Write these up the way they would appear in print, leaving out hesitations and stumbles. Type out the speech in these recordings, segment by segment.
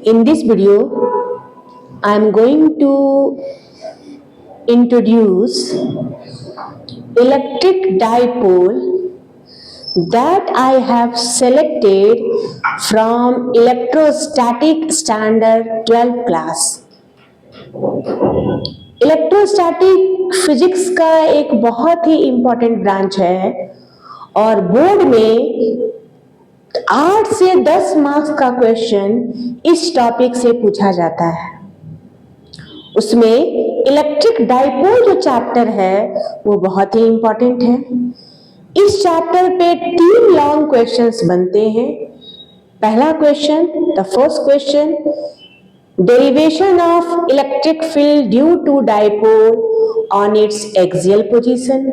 In this video, I am going to introduce electric dipole that I have selected from electrostatic standard 12 class. Electrostatic physics का एक बहुत ही important branch है और board में 8 से 10 marks का क्वेश्चन इस टॉपिक से पूछा जाता है। उसमें इलेक्ट्रिक डाइपोल जो चैप्टर है वो बहुत ही इम्पोर्टेंट है। इस चैप्टर पे 3 लॉन्ग क्वेश्चंस बनते हैं। पहला question, the first question, derivation of electric field due to dipole on its axial position.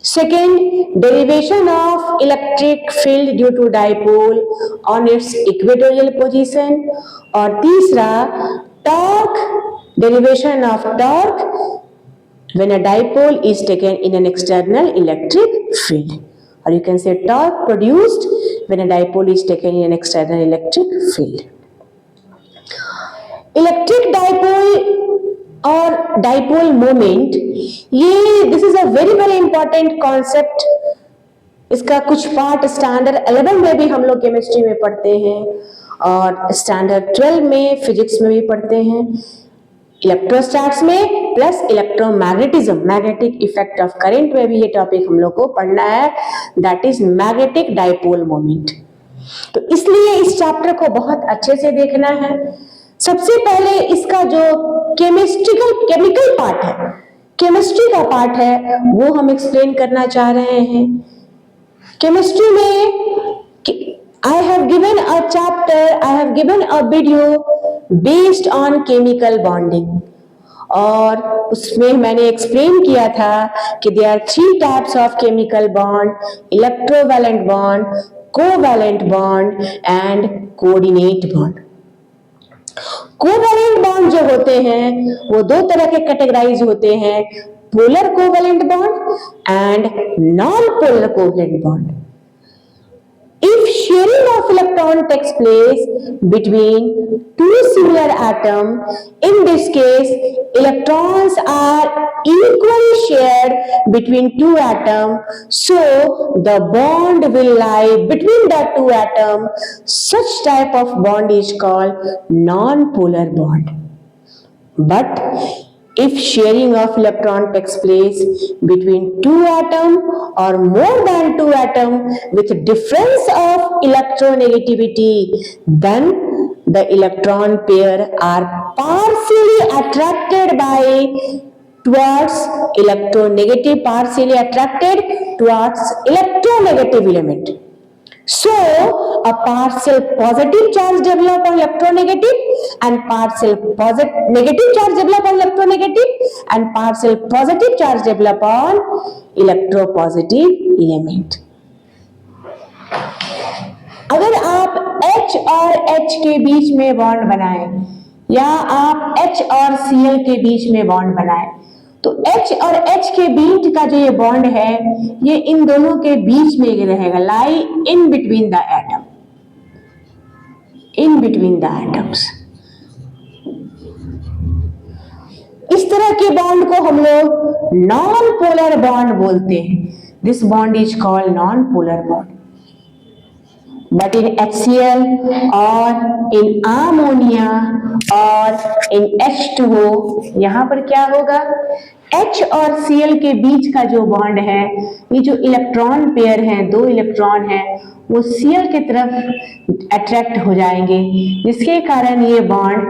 Second, derivation of electric field due to dipole on its equatorial position. और तीसरा, torque, derivation of torque when a dipole is taken in an external electric field. Or you can say torque produced when a dipole is taken in an external electric field. Electric dipole और dipole moment, ये this is a very important concept. इसका कुछ part standard 11 में भी हम लोग chemistry में पढ़ते हैं और स्टैंडर्ड 12 में फिजिक्स में भी पढ़ते हैं। इलेक्ट्रोस्टैट्स में plus electromagnetism, magnetic effect of current में भी ये टॉपिक हम लोग को पढ़ना है, that is magnetic dipole moment. तो इसलिए इस चैप्टर को बहुत अच्छे से देखना है। सबसे पहले इसका जो केमिकल पार्ट है, केमिस्ट्री का पार्ट है, वो हम एक्सप्लेन करना चाह रहे हैं। केमिस्ट्री में I have given a chapter, I have given a video based on chemical bonding और उसमें मैंने एक्सप्लेन किया था कि there are 3 types of chemical bond: electrovalent bond, covalent bond and coordinate bond। Covalent bond जो होते हैं वो 2 तरह के कैटेगराइज होते हैं, polar covalent bond and non polar covalent bond. If sharing of electron takes place between 2 similar atoms, in this case, electrons are equally shared between 2 atoms, so the bond will lie between the 2 atoms. Such type of bond is called non-polar bond. But if sharing of electron takes place between 2 atoms or more than 2 atoms with difference of electronegativity, then the electron pair are partially attracted towards electronegative, partially attracted towards electronegative element. So a partial positive charge develop on electronegative and partial negative charge develop on electronegative and partial positive charge develop on electropositive element। अगर आप H और H के बीच में bond बनाएं या आप H और Cl के बीच में बॉन्ड बनाएं तो H और H के बीच का जो ये बॉन्ड है ये इन दोनों के बीच में रहेगा, lie in between the atom, in between the atoms. इस तरह के बॉन्ड को हम लोग नॉन पोलर बॉन्ड बोलते हैं। This bond is called non polar bond. But in HCl or in ammonia or in H2O, यहाँ पर क्या होगा, H और Cl के बीच का जो बॉन्ड है, ये जो इलेक्ट्रॉन पेयर हैं, 2 इलेक्ट्रॉन हैं, वो Cl की तरफ अट्रैक्ट हो जाएंगे, जिसके कारण ये बॉन्ड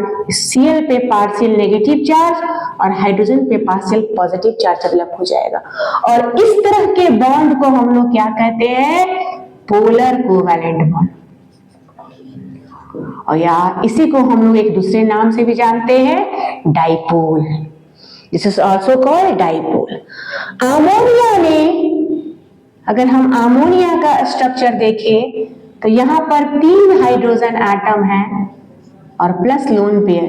Cl पे पार्शियल नेगेटिव चार्ज और हाइड्रोजन पे पार्शियल पॉजिटिव चार्ज डेवलप हो जाएगा। और इस तरह के बॉन्ड को हम लोग क्या कहते हैं, पोलर कोवैलेंट बॉन्ड। और या इसी को हम लोग एक दूसरे नाम से भी जानते हैं, dipole. This is also called dipole. Ammonia में अगर हम अमोनिया का स्ट्रक्चर देखें तो यहाँ पर 3 हाइड्रोजन एटम है और प्लस लोन पेयर,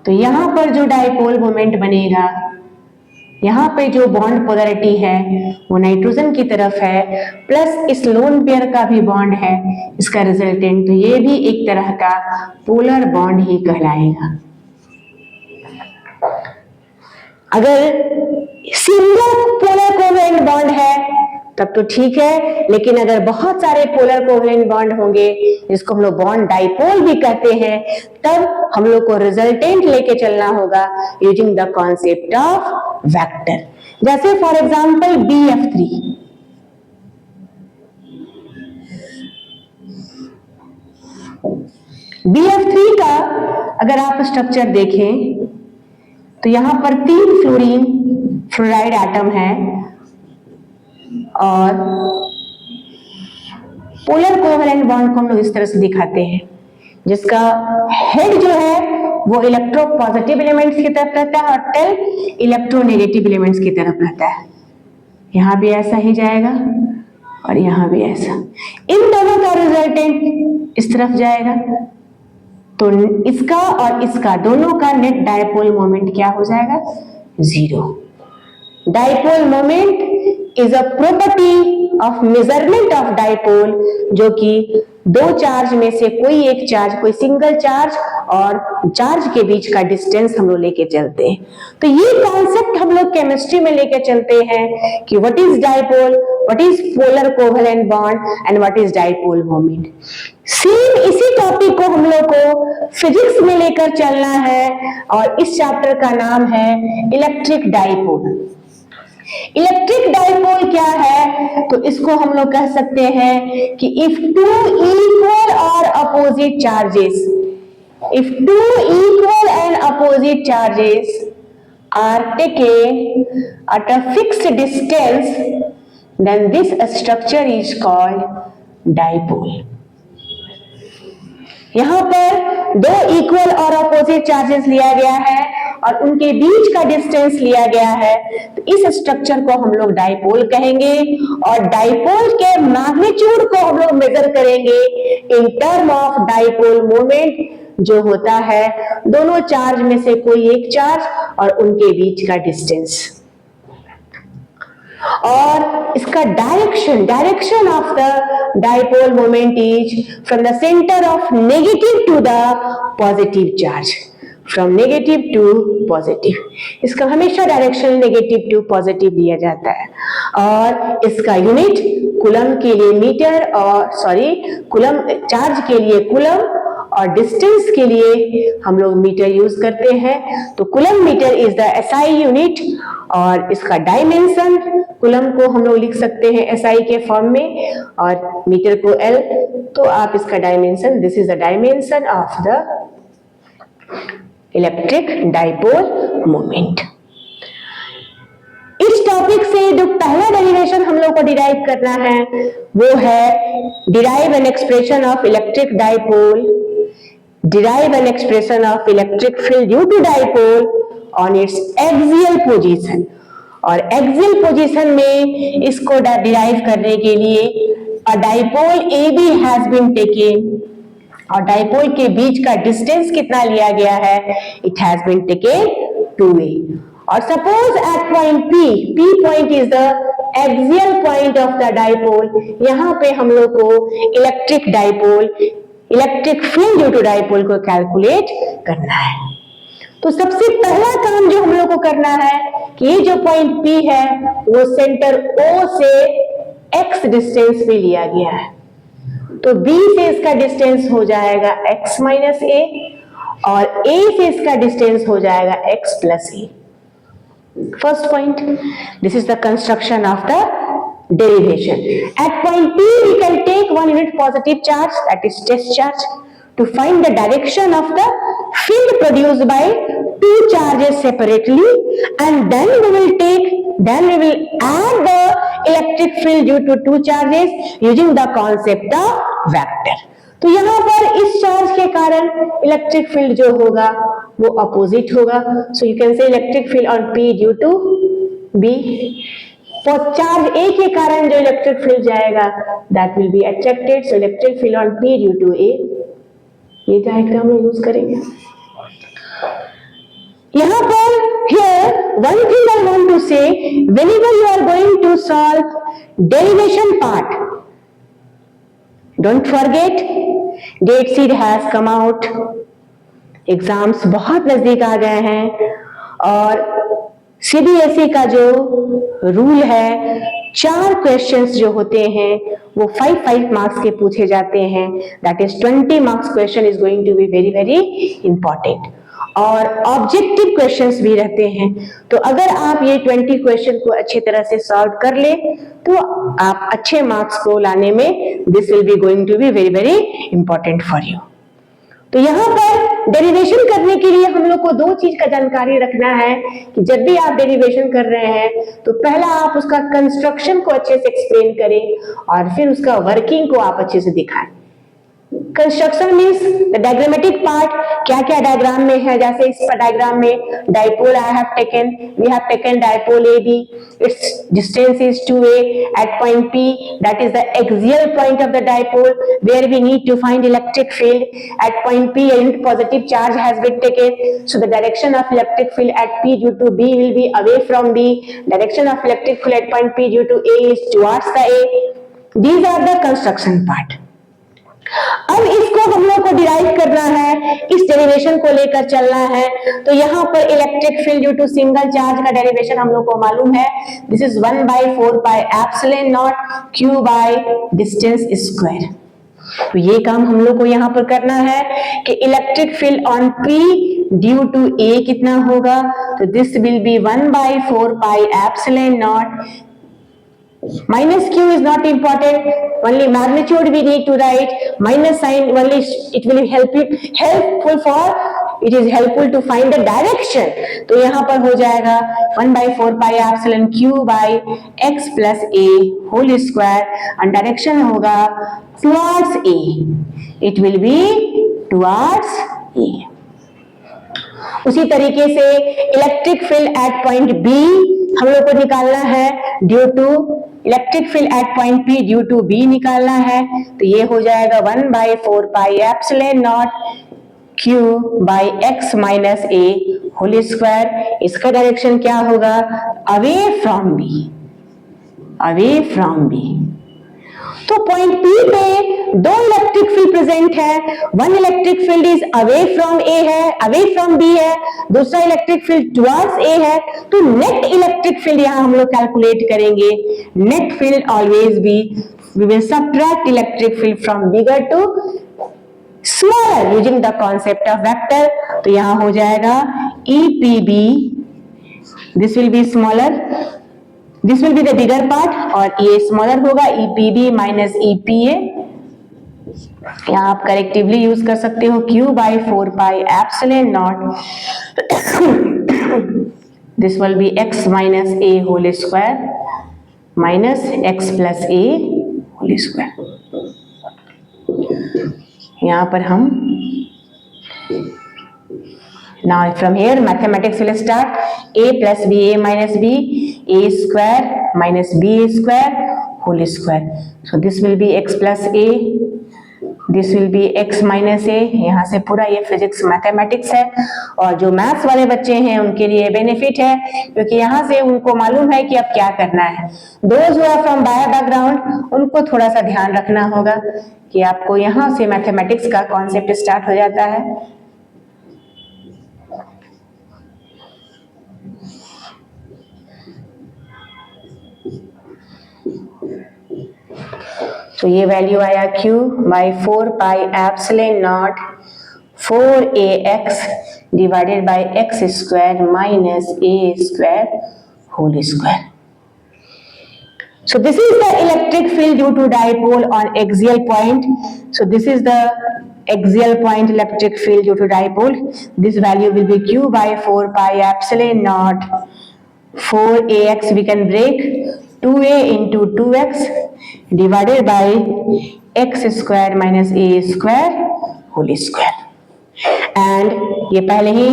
तो यहाँ पर जो डाइपोल मोमेंट बनेगा यहाँ पे जो बॉन्ड पोलैरिटी है वो नाइट्रोजन की तरफ है, प्लस इस लोन पेयर का भी बॉन्ड है इसका रिजल्टेंट, तो ये भी एक तरह का पोलर बॉन्ड ही कहलाएगा। अगर सिंगल पोलर कोवेलेंट बॉन्ड है तब तो ठीक है, लेकिन अगर बहुत सारे पोलर कोवेलेंट बॉन्ड होंगे जिसको हम लोग बॉन्ड डाइपोल भी कहते हैं, तब हम लोग को रिजल्टेंट लेके चलना होगा using the concept of vector. जैसे फॉर एग्जांपल BF3, BF3 का अगर आप स्ट्रक्चर देखें तो यहां पर 3 फ्लोरीन फ्लोराइड एटम है और पोलर कोवेलेंट बॉन्ड को हम लोग इस तरह से दिखाते हैं, जिसका हेड जो है वो इलेक्ट्रोपॉजिटिव एलिमेंट्स की तरफ रहता है और टेल इलेक्ट्रोनेगेटिव एलिमेंट्स की तरफ रहता है। यहां भी ऐसा ही जाएगा और यहां भी ऐसा, इन दोनों का रिजल्टेंट इस तरफ जाएगा, तो इसका और इसका दोनों का नेट डायपोल मोमेंट क्या हो जाएगा? 0। Dipole moment is a property of measurement of dipole, जो कि दो चार्ज में से कोई एक चार्ज, कोई सिंगल चार्ज और चार्ज के बीच का डिस्टेंस हम लोग लेके चलते हैं। तो ये कॉन्सेप्ट हम लोग केमिस्ट्री में लेके चलते हैं कि what is dipole, what is polar covalent bond and what is dipole moment. Same इसी टॉपिक को हम लोग को फिजिक्स में लेकर चलना है और इस चैप्टर का नाम है इलेक्ट्रिक डाइपोल। इलेक्ट्रिक डाइपोल क्या है? तो इसको हम लोग कह सकते हैं कि इफ टू इक्वल और opposite charges, if two equal and opposite charges are taken at a fixed distance, then this structure is called dipole। यहां पर दो इक्वल और अपोजिट चार्जेस लिया गया है और उनके बीच का डिस्टेंस लिया गया है, तो इस स्ट्रक्चर को हम लोग डाइपोल कहेंगे और डाइपोल के मैग्नीट्यूड को हम लोग मेजर करेंगे in term of dipole moment, जो होता है दोनों चार्ज में से कोई एक चार्ज और उनके बीच का डिस्टेंस। और इसका direction of the dipole moment is from the centre of negative to the positive charge, from negative to positive. इसका हमेशा डायरेक्शन नेगेटिव टू पॉजिटिव लिया जाता है और इसका यूनिट कूलम के लिए मीटर और कूलम चार्ज के लिए कूलम और डिस्टेंस के लिए हम लोग मीटर यूज करते हैं। तो coulomb metre is the SI unit और इसका डायमेंशन कूलम को हम लोग लिख सकते हैं SI के फॉर्म में और मीटर को L। तो आप इसका dimension, this is the dimension of the electric dipole moment. इस टॉपिक से जो पहला डेरिवेशन हम लोग को डिराइव करना है वो है derive an expression of electric dipole, derive an expression of electric field due to dipole on its axial position. और एक्सियल पोजीशन में इसको डिराइव करने के लिए a dipole AB has been taken और डाइपोल के बीच का डिस्टेंस कितना लिया गया है? It has been taken 2a। और suppose at point P point is the axial point of the dipole, यहां पे हम लोग को electric dipole, electric field due to dipole को कैलकुलेट करना है। तो सबसे पहला काम जो हम लोग को करना है कि ये जो पॉइंट P है वो सेंटर O से x डिस्टेंस पे लिया गया है, तो B से इसका डिस्टेंस हो जाएगा x माइनस a और A से इसका डिस्टेंस हो जाएगा x plus a। First point, this is the construction of the derivation. At point P we can take one unit positive charge, that is test charge, to find the direction of the field produced by two charges separately, and then we will add the electric field due to two charges using the concept of vector. तो यहाँ पर इस charge के कारण electric field जो होगा वो opposite होगा, so you can say electric field on P due to B। तो चार्ज A के कारण जो इलेक्ट्रिक फील्ड जाएगा that will be attracted, so electric field on P due to A। ये डायग्राम हम यूज करेंगे। यहाँ पर here one thing I want to say, whenever you are going to solve derivation part, don't forget date sheet has come out, exams बहुत नजदीक आ गए हैं और सीबीएसई का जो रूल है 4 क्वेश्चंस जो होते हैं वो 5 मार्क्स के पूछे जाते हैं, that is 20 marks question is going to be very very important और ऑब्जेक्टिव क्वेश्चंस भी रहते हैं। तो अगर आप ये 20 क्वेश्चन को अच्छी तरह से सॉल्व कर ले तो आप अच्छे मार्क्स को लाने में this will be going to be very very important for you. तो यहाँ पर डेरिवेशन करने के लिए हम लोग को 2 चीज का जानकारी रखना है कि जब भी आप डेरिवेशन कर रहे हैं तो पहला आप उसका कंस्ट्रक्शन को अच्छे से एक्सप्लेन करें और फिर उसका वर्किंग को आप अच्छे से दिखाएं। Construction means the diagrammatic part, क्या क्या डायग्राम में है, जैसे इस डायग्राम में dipole we have taken dipole AB, its distance is 2a at point P, that is the axial point of the dipole where we need to find electric field at point P. A unit positive charge has been taken, so the direction of electric field at P due to B will be away from B. Direction of electric field at point P due to A is towards the A. These are the construction part. अब इसको हम लोग को derive करना है, इस derivation को लेकर चलना है। तो यहाँ पर electric field due to single charge का डेरिवेशन हम लोग को मालूम है, this is 1/4 pi epsilon naught Q by distance square. तो ये काम हम लोग को यहाँ पर करना है कि electric field on P due to A कितना होगा, तो this will be 1/4 pi epsilon naught minus Q is not important, only magnitude we need to write, minus sign only it will it is helpful to find the direction. तो यहाँ पर हो जाएगा 1/4 pi epsilon Q by x plus A whole square और direction होगा towards A, it will be towards A. उसी तरीके से electric field at point B हम लोग को निकालना है, due to electric field at point P due to B निकालना है, तो ये हो जाएगा 1/4 pi epsilon naught Q by x minus A whole square. इसका डायरेक्शन क्या होगा, away from B, away from B। तो पॉइंट P पे 2 इलेक्ट्रिक फील्ड प्रेजेंट है, one electric field is away from A है, अवे फ्रॉम B है, दूसरा electric field towards A है। तो नेट इलेक्ट्रिक फील्ड यहाँ हम लोग कैलकुलेट करेंगे, net field always be, we will subtract electric field from bigger to smaller using the concept of vector. तो यहाँ हो जाएगा EPB, this will be smaller, this will be the bigger part और ये स्मॉलर होगा, EPB minus EPA। यहाँ आप करेक्टिवली use कर सकते हो Q by 4 pi epsilon naught, this will be x minus A whole square minus x plus A whole square. यहाँ पर हम now from here mathematics will start, a plus b a minus b, a square minus b square whole square, so this will be x plus a, this will be x minus a। यहाँ से पूरा ये physics mathematics है और जो maths वाले बच्चे हैं उनके लिए बेनिफिट है क्योंकि यहाँ से उनको मालूम है कि अब क्या करना है। Those who are from bio background उनको थोड़ा सा ध्यान रखना होगा कि आपको यहाँ से मैथमेटिक्स का कॉन्सेप्ट स्टार्ट हो जाता है। तो ये वैल्यू आया Q by 4 pi epsilon naught 4ax divided by x square minus a square whole square. So this is the electric field due to dipole on axial point. So this is the axial point electric field due to dipole. This value will be Q by 4 pi epsilon naught 4ax. We can break 2a into 2x divided by x square minus a square whole square. And ये पहले ही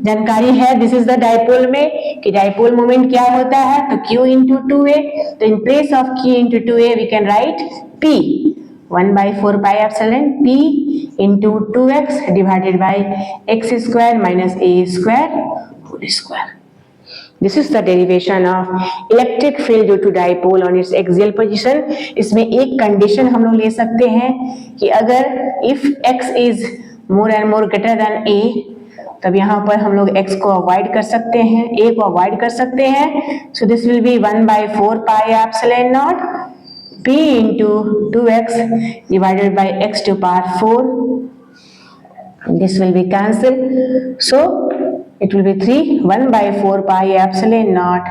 जानकारी है, this is the dipole में कि dipole moment क्या होता है, तो Q into 2a, तो in place of Q into 2a we can write P 1/4 pi epsilon P into 2x divided by x square minus a square whole square। This is the derivation of electric field due to dipole on its axial position. इसमें एक condition हम लोग ले सकते हैं कि अगर if x is more and more greater than a, तब यहाँ पर हम लोग x को अवॉइड कर सकते हैं, a को अवॉइड कर सकते हैं. So this will be 1/4 pi epsilon naught p into 2x divided by x to power 4. This will be cancelled. So it will be 3 1/4 pi epsilon naught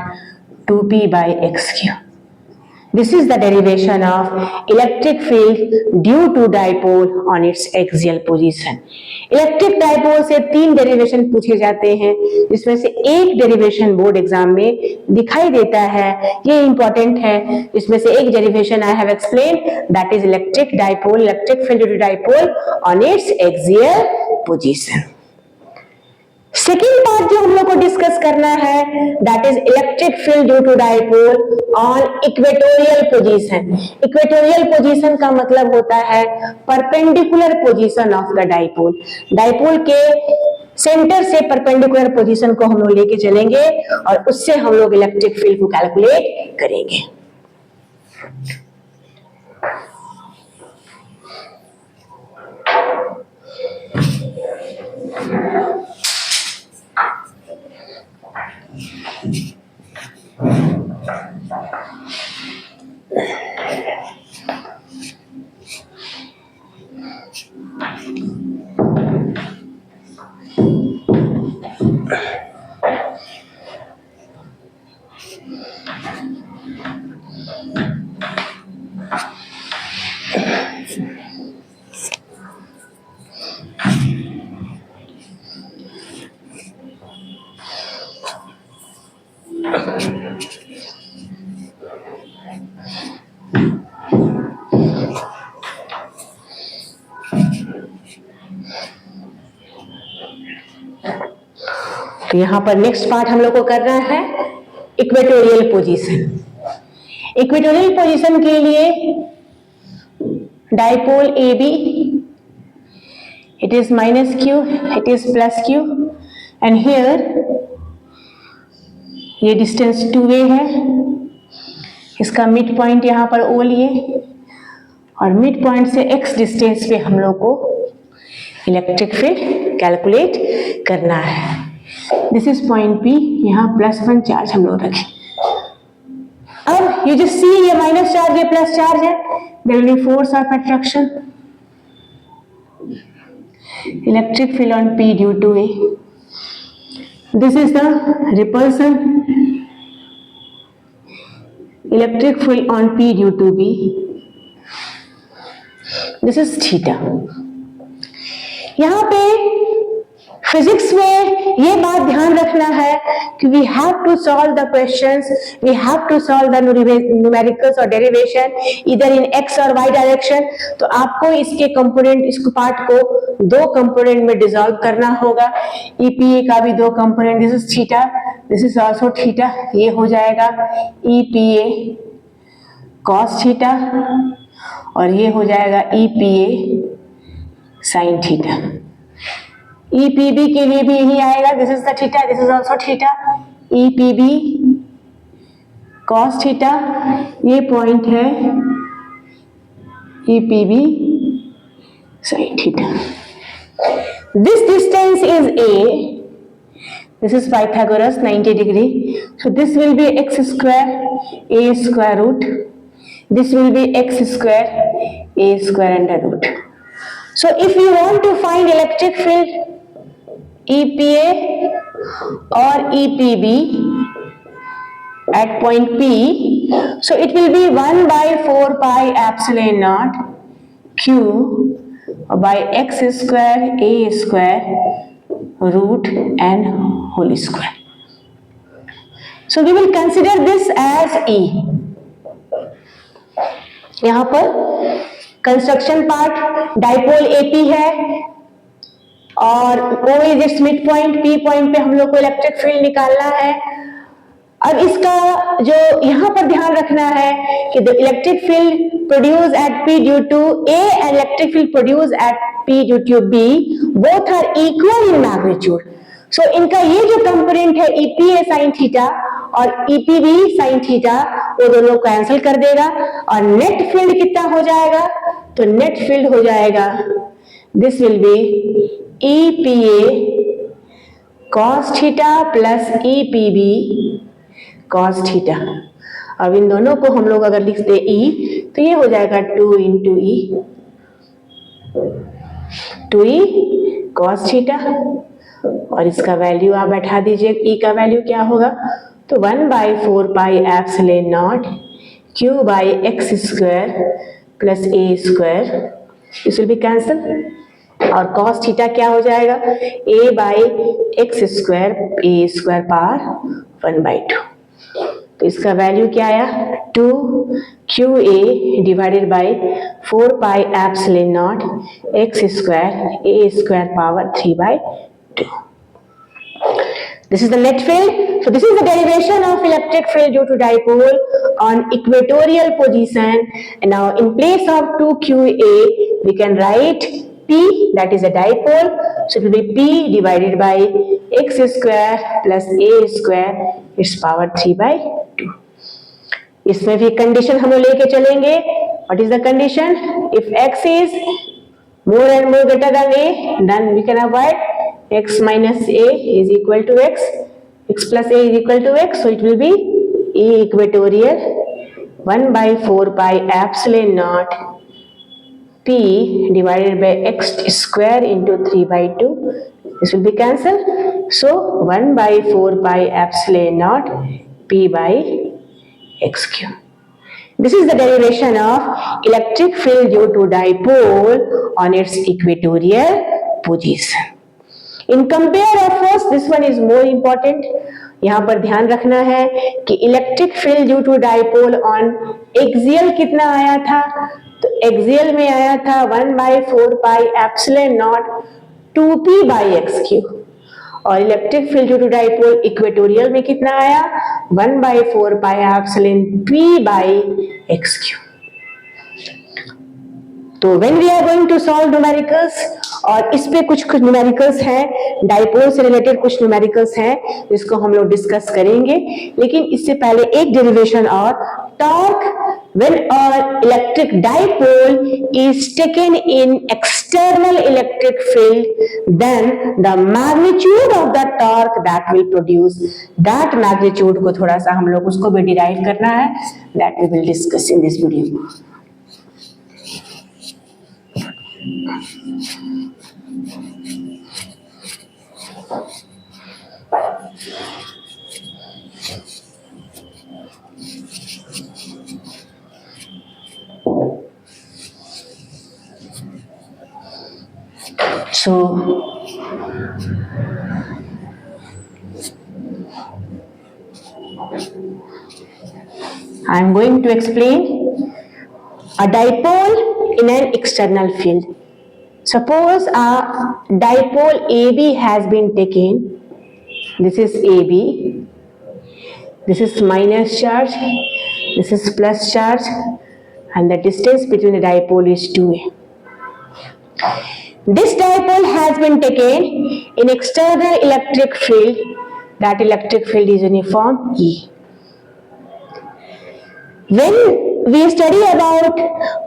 2p by x cube. This is the derivation of electric field due to dipole on its axial position. Electric dipole से 3 derivation पूछे जाते हैं, जिसमें से एक derivation board exam में दिखाई देता है. ये इंपॉर्टेंट है. इसमें से एक derivation I have explain, that is electric dipole, electric field due to dipole on its axial position. Second part जो हम लोग को डिस्कस करना है, that is electric field due to dipole on equatorial position. Equatorial position का मतलब होता है perpendicular position of the dipole. Dipole के सेंटर से परपेंडिकुलर पोजीशन को हम लोग लेके चलेंगे और उससे हम लोग इलेक्ट्रिक फील्ड को कैलकुलेट करेंगे. तो यहां पर नेक्स्ट पार्ट हम लोग को करना है इक्वेटोरियल पोजीशन. इक्वेटोरियल पोजीशन के लिए dipole A B, it is minus Q, it is plus Q, and here ये डिस्टेंस 2a है. इसका मिड पॉइंट यहां पर ओ लिए और मिड पॉइंट से x डिस्टेंस पे हम लोग को इलेक्ट्रिक फील्ड कैलकुलेट करना है. दिस इज पॉइंट P, यहाँ +1 चार्ज हम लोग रखें. अब you just see ये माइनस चार्ज, ये प्लस चार्ज है. there will be force of attraction, electric field on P due to A. This is the repulsion, electric field on P due to B. This is theta. यहाँ पे physics में ये बात ध्यान रखना है कि we have to solve the questions, we have to solve the numericals और डेरिवेशन इधर इन एक्स और वाई डायरेक्शन. तो आपको इसके कंपोनेंट, इस पार्ट को 2 कंपोनेंट में डिसॉल्व करना होगा. ईपीए का भी 2 component, this is theta, this is also theta. ये हो जाएगा ईपीए कॉस थीटा और ये हो जाएगा ईपीए साइन थीटा. ईपीबी के लिए भी यही आएगा, this is the theta, this is also theta. EPB cos theta, ये पॉइंट है EPB sine theta. This distance is a, this is Pythagoras 90 degree. So this will be x square a square root, this will be x square a square under root. So if you want to find electric field EPA or EPB at point P, so it will be 1/4 pi epsilon naught Q by x square A square root and whole square. So we will consider this as E. यहाँ पर construction part dipole AP है और O is it's mid point, P point पे हम लोग को electric field निकालना है. अब इसका जो यहाँ पर ध्यान रखना है कि the electric field produce at P due to A and electric field produce at P due to B both are equal in magnitude. So इनका ये जो कंपोनेंट है EPA sin थीटा, और EP भी sin थीटा, वो दोनों cancel कर देगा और नेट फील्ड कितना हो जाएगा, तो नेट फील्ड हो जाएगा, this will B EPA cos theta plus EPB cos theta. अब इन दोनों को हम लोग अगर लिखते E तो ये हो जाएगा 2 into E, 2E cos theta, और इसका वैल्यू आप बैठा दीजिए, E का वैल्यू क्या होगा, तो 1/4 pi epsilon naught Q by x square plus A square, this will B cancel, और cos थीटा क्या हो जाएगा, A by x square A square power 1/2, तो इसका वैल्यू क्या आया, 2QA divided by 4 pi epsilon not x square A square power 3/2. This is the net field. So this is the derivation of electric field due to dipole on equatorial position. And now in place of 2QA, we can write P, that is a dipole. So it will be P divided by x square plus A square, its power 3/2. इसमें भी condition हम लोग लेके चलेंगे. What is the condition? If x is more and more greater than A, then we can avoid x minus A is equal to x, x plus A is equal to x, so it will be E equatorial 1/4 pi epsilon naught P divided by x square into 3/2, this will be cancelled, so 1/4 pi epsilon naught P by x cube. This is the derivation of electric field due to dipole on its equatorial position. In compare of force, this one is more important. यहाँ पर ध्यान रखना है कि electric field due to dipole on axial कितना आया था, तो एक्सियल में आया था 1/4 pi epsilon naught 2p by x cube, और electric field due to dipole equatorial में कितना आया, 1/4 pi epsilon p by x cube. तो when we are going to solve numericals, और इस पे कुछ न्यूमेरिकल्स हैं, डाइपोल से रिलेटेड कुछ न्यूमेरिकल्स हैं जिसको हम लोग डिस्कस करेंगे, लेकिन इससे पहले एक डेरिवेशन और, torque when an electric dipole is taken in external electric field, then the magnitude of the torque that will produce, that magnitude को थोड़ा सा हम लोग उसको भी डिराइव करना है, that we will discuss in this video. So I am going to explain a dipole in an external field. Suppose a dipole AB has been taken. This is AB, this is minus charge, this is plus charge, and the distance between the dipole is 2a. This dipole has been taken in external electric field. That electric field is uniform E. When we study about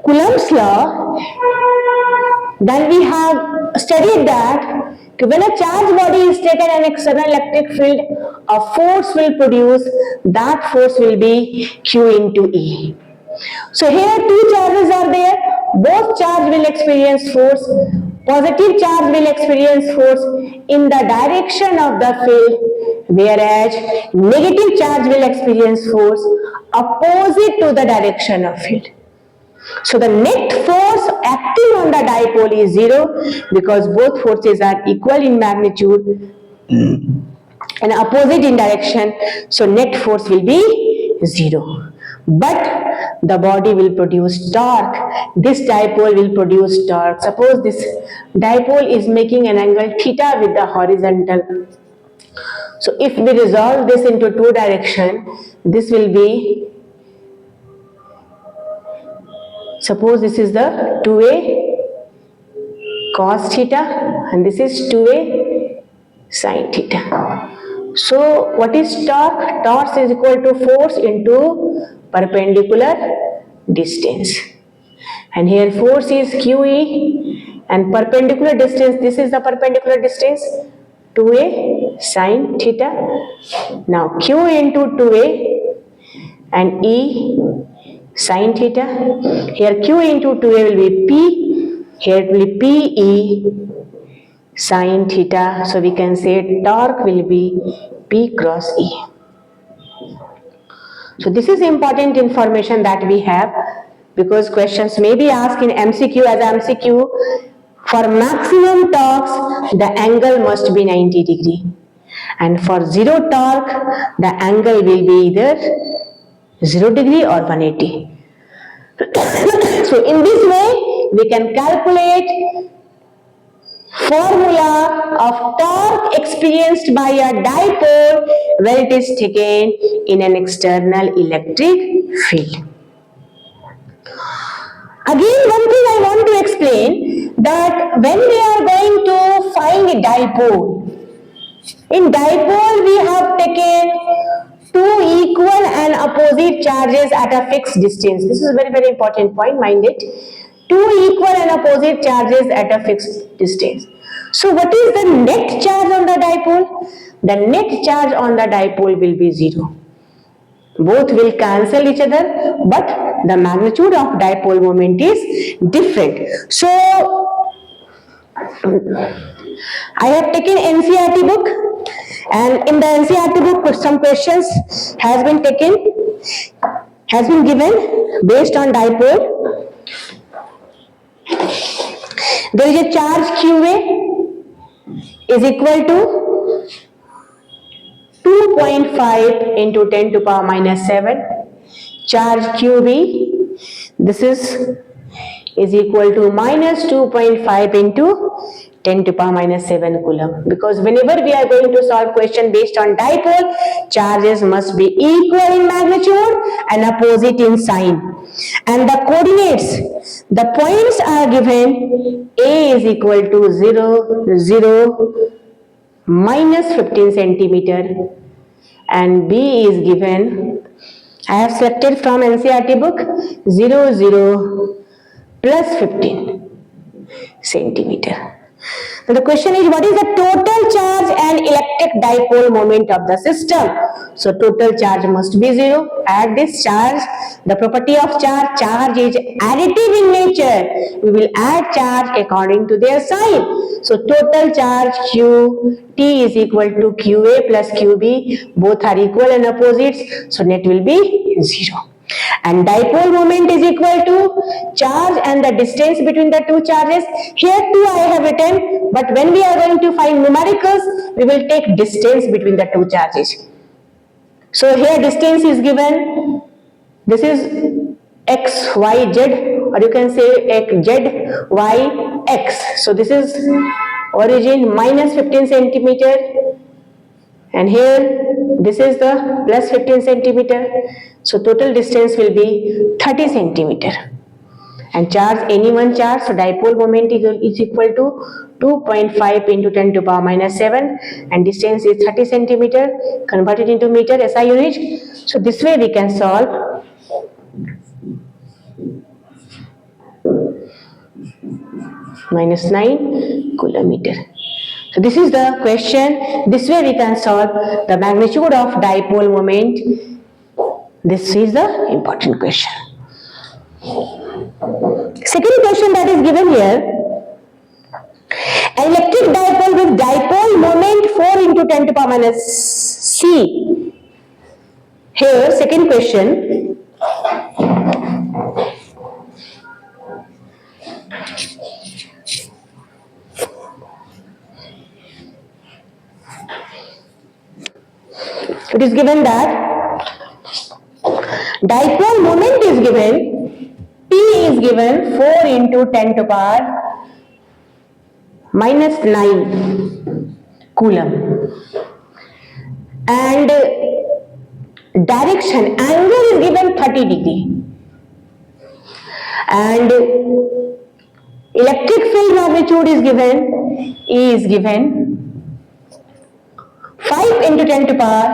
Coulomb's law, then we have studied that when a charged body is taken an external electric field, a force will produce, that force will be Q into E. So here two charges are there, both charge will experience force. Positive charge will experience force in the direction of the field, whereas negative charge will experience force opposite to the direction of field. So the net force acting on the dipole is 0 because both forces are equal in magnitude and opposite in direction. So net force will be 0. But the body will produce torque. This dipole will produce torque. Suppose this dipole is making an angle theta with the horizontal. So if we resolve this into two direction, this will be, suppose this is the 2a cos theta and this is 2a sin theta. So what is torque? Torque is equal to force into perpendicular distance, and here force is QE and perpendicular distance, this is the perpendicular distance, 2a sine theta. Now Q into 2a and E sine theta. Here Q into 2a will be P, here it will be PE sine theta. So we can say torque will be P cross E. So this is important information that we have, because questions may be asked in MCQ as MCQ. For maximum torques, the angle must be 90 degree. And for zero torque, the angle will be either 0 degree or 180. So in this way, we can calculate formula of torque experienced by a dipole when it is taken in an external electric field. Again, one thing I want to explain, that when we are going to find a dipole, in dipole we have taken two equal and opposite charges at a fixed distance. This is a very, very important point, mind it. Two equal and opposite charges at a fixed distance. So what is the net charge on the dipole? The net charge on the dipole will be 0. Both will cancel each other, but the magnitude of dipole moment is different. So I have taken NCERT book, and in the NCERT book some questions has been given based on dipole. There is a charge QA is equal to 2.5 into 10 to power minus 7. Charge QB, this is equal to minus 2.5 into 10 to power minus 7 coulomb. Because whenever we are going to solve question based on dipole, charges must be equal in magnitude and opposite in sign. And the coordinates, the points are given. A is equal to 0, 0, minus 15 centimeter, and B is given, I have selected from NCERT book, 0, 0, plus 15 centimeter. Now the question is, what is the total charge and electric dipole moment of the system? So total charge must be 0. Add this charge. The property of charge is additive in nature. We will add charge according to their sign. So total charge QT is equal to QA plus QB. Both are equal and opposites. So net will be 0. And dipole moment is equal to charge and the distance between the two charges. Here too I have written, but when we are going to find numericals, we will take distance between the two charges. So here distance is given. This is x, y, z, or you can say x, z, y, x. So this is origin minus 15 centimeter. And here this is the plus 15 centimeter. So total distance will be 30 centimeter. And charge, any one charge, so dipole moment is equal to 2.5 into 10 to power minus 7, and distance is 30 centimeter, converted into meter, SI unit. So this way we can solve minus 9 coulometer. So this is the question. This way we can solve the magnitude of dipole moment. This is the important question. Second question that is given here. An electric dipole with dipole moment 4 into 10 to power minus C. Here, second question. It is given that dipole moment is given, P is given 4 into 10 to power minus 9 coulomb, and direction, angle is given 30 degree, and electric field magnitude is given, E is given 5 into 10 to power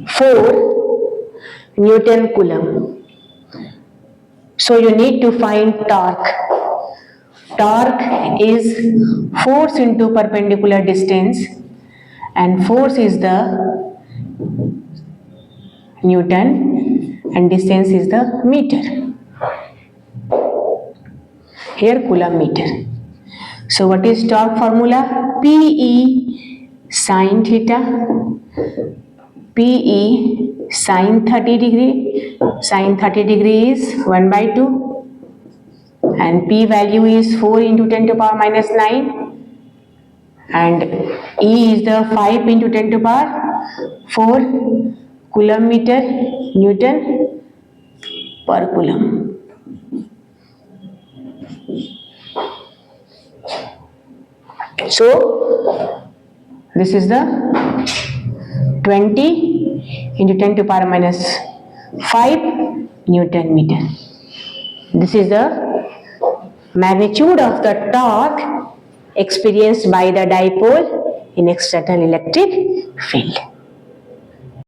4 Newton Coulomb. So you need to find torque. Torque is force into perpendicular distance, and force is the Newton and distance is the meter. Here Coulomb meter. So what is torque formula? PE sin theta, PE sin 30 degree. Sin 30 degree is 1 by 2 and P value is 4 into 10 to power minus 9 and E is the 5 into 10 to power 4 Coulomb meter Newton per Coulomb. So this is the 20 into 10 to power minus 5 Newton meter. This is the magnitude of the torque experienced by the dipole in external electric field.